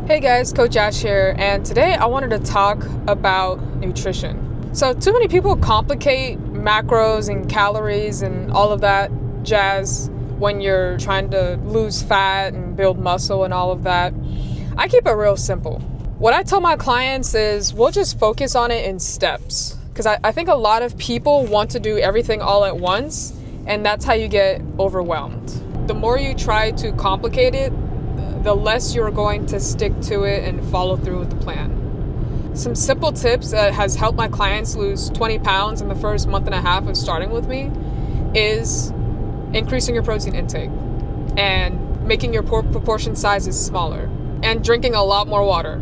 Hey guys, Coach Ash here, and today I wanted to talk about nutrition. So, too many people complicate macros and calories and all of that jazz when you're trying to lose fat and build muscle and all of that. I keep it real simple. What I tell my clients is we'll just focus on it in steps, because I think a lot of people want to do everything all at once, and that's how you get overwhelmed. The more you try to complicate it, the less you're going to stick to it and follow through with the plan. Some simple tips that has helped my clients lose 20 pounds in the first month and a half of starting with me is increasing your protein intake and making your proportion sizes smaller and drinking a lot more water.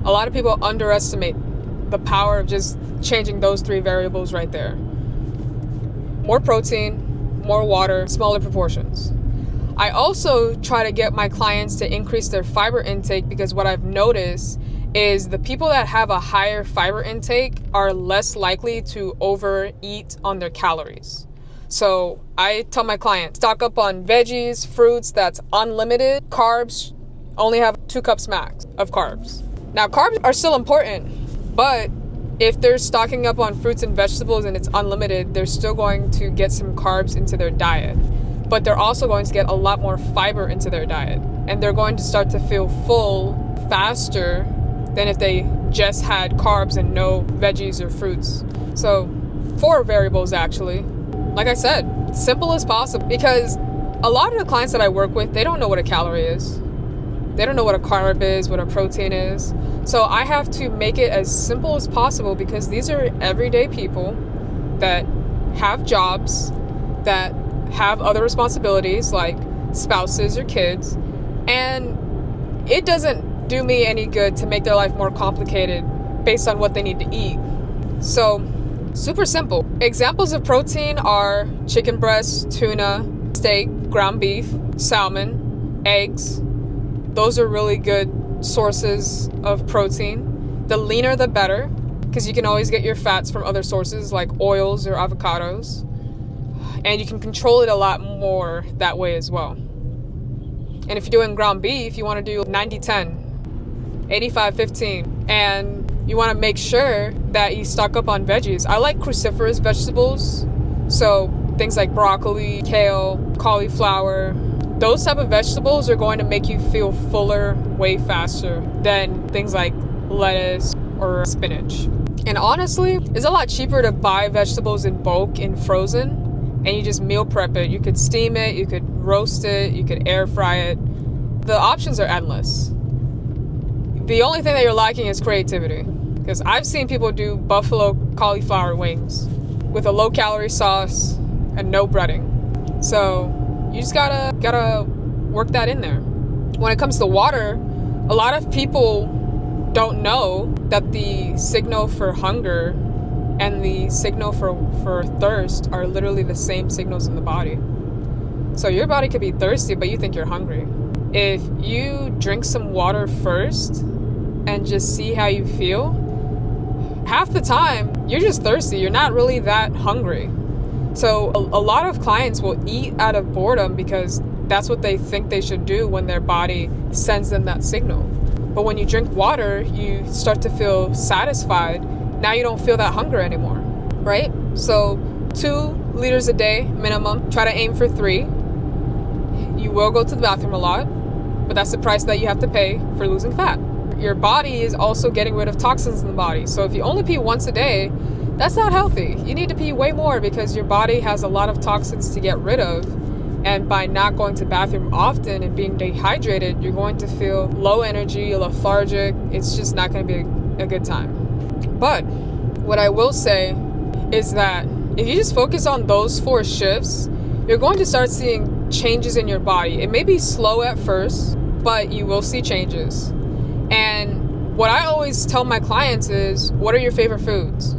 A lot of people underestimate the power of just changing those three variables right there. More protein, more water, smaller proportions. I also try to get my clients to increase their fiber intake, because what I've noticed is the people that have a higher fiber intake are less likely to overeat on their calories. So I tell my clients, stock up on veggies, fruits that's unlimited. Carbs, only have 2 cups max of carbs. Now, carbs are still important, but if they're stocking up on fruits and vegetables and it's unlimited, they're still going to get some carbs into their diet. But they're also going to get a lot more fiber into their diet. And they're going to start to feel full faster than if they just had carbs and no veggies or fruits. So 4 variables actually. Like I said, simple as possible. Because a lot of the clients that I work with, they don't know what a calorie is. They don't know what a carb is, what a protein is. So I have to make it as simple as possible, because these are everyday people that have jobs, that have other responsibilities like spouses or kids, and it doesn't do me any good to make their life more complicated based on what they need to eat. So, super simple. Examples of protein are chicken breast, tuna, steak, ground beef, salmon, eggs. Those are really good sources of protein. The leaner the better, because you can always get your fats from other sources like oils or avocados. And you can control it a lot more that way as well. And if you're doing ground beef, you want to do 90-10, 85-15. And you want to make sure that you stock up on veggies. I like cruciferous vegetables. So things like broccoli, kale, cauliflower. Those type of vegetables are going to make you feel fuller way faster than things like lettuce or spinach. And honestly, it's a lot cheaper to buy vegetables in bulk in frozen, and you just meal prep it. You could steam it, you could roast it, you could air fry it. The options are endless. The only thing that you're lacking is creativity, because I've seen people do buffalo cauliflower wings with a low calorie sauce and no breading. So you just gotta work that in there. When it comes to water, a lot of people don't know that the signal for hunger and the signal for thirst are literally the same signals in the body. So your body could be thirsty, but you think you're hungry. If you drink some water first and just see how you feel, half the time you're just thirsty. You're not really that hungry. So a lot of clients will eat out of boredom because that's what they think they should do when their body sends them that signal. But when you drink water, you start to feel satisfied. Now you don't feel that hunger anymore, right? So 2 liters a day minimum. Try to aim for 3. You will go to the bathroom a lot, but that's the price that you have to pay for losing fat. Your body is also getting rid of toxins in the body. So if you only pee once a day, that's not healthy. You need to pee way more, because your body has a lot of toxins to get rid of. And by not going to the bathroom often and being dehydrated, you're going to feel low energy, lethargic. It's just not going to be a good time. But what I will say is that if you just focus on those 4 shifts, you're going to start seeing changes in your body. It may be slow at first, but you will see changes. And what I always tell my clients is, what are your favorite foods?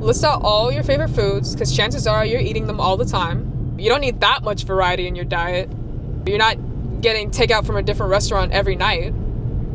List out all your favorite foods, because chances are you're eating them all the time. You don't need that much variety in your diet. You're not getting takeout from a different restaurant every night,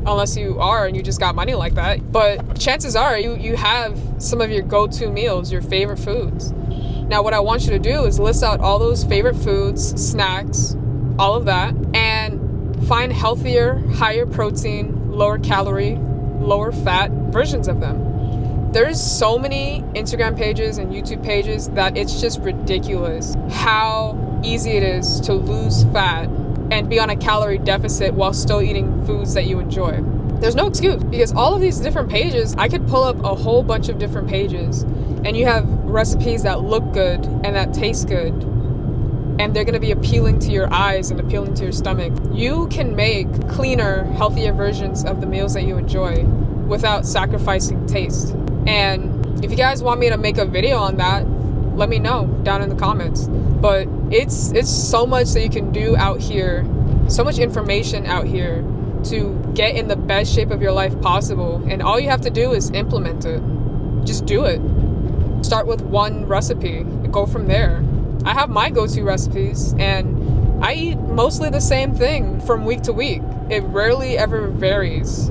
unless you are and you just got money like that. But chances are you have some of your go-to meals, your favorite foods. Now, what I want you to do is list out all those favorite foods, snacks, all of that, and find healthier, higher protein, lower calorie, lower fat versions of them. There's so many Instagram pages and YouTube pages that it's just ridiculous how easy it is to lose fat and be on a calorie deficit while still eating foods that you enjoy. There's no excuse, because all of these different pages, I could pull up a whole bunch of different pages, and you have recipes that look good and that taste good, and they're going to be appealing to your eyes and appealing to your stomach. You can make cleaner, healthier versions of the meals that you enjoy without sacrificing taste. And if you guys want me to make a video on that, let me know down in the comments. But it's so much that you can do out here, so much information out here to get in the best shape of your life possible. And all you have to do is implement it. Just do it. Start with one recipe and go from there. I have my go-to recipes, and I eat mostly the same thing from week to week. It rarely ever varies.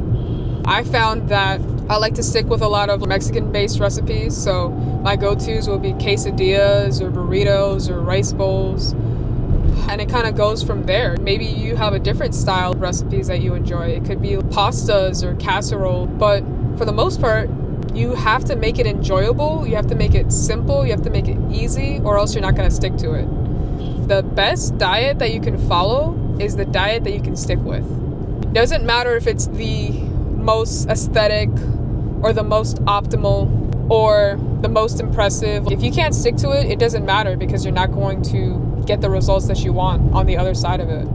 I found that I like to stick with a lot of Mexican-based recipes, so my go-tos will be quesadillas or burritos or rice bowls, and it kind of goes from there. Maybe you have a different style of recipes that you enjoy. It could be pastas or casserole, but for the most part, you have to make it enjoyable, you have to make it simple, you have to make it easy, or else you're not going to stick to it. The best diet that you can follow is the diet that you can stick with. It doesn't matter if it's the most aesthetic or the most optimal or the most impressive. If you can't stick to it, it doesn't matter, because you're not going to get the results that you want on the other side of it.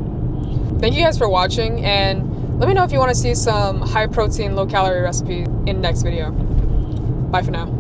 Thank you guys for watching, and let me know if you want to see some high protein, low calorie recipes in the next video. Bye for now.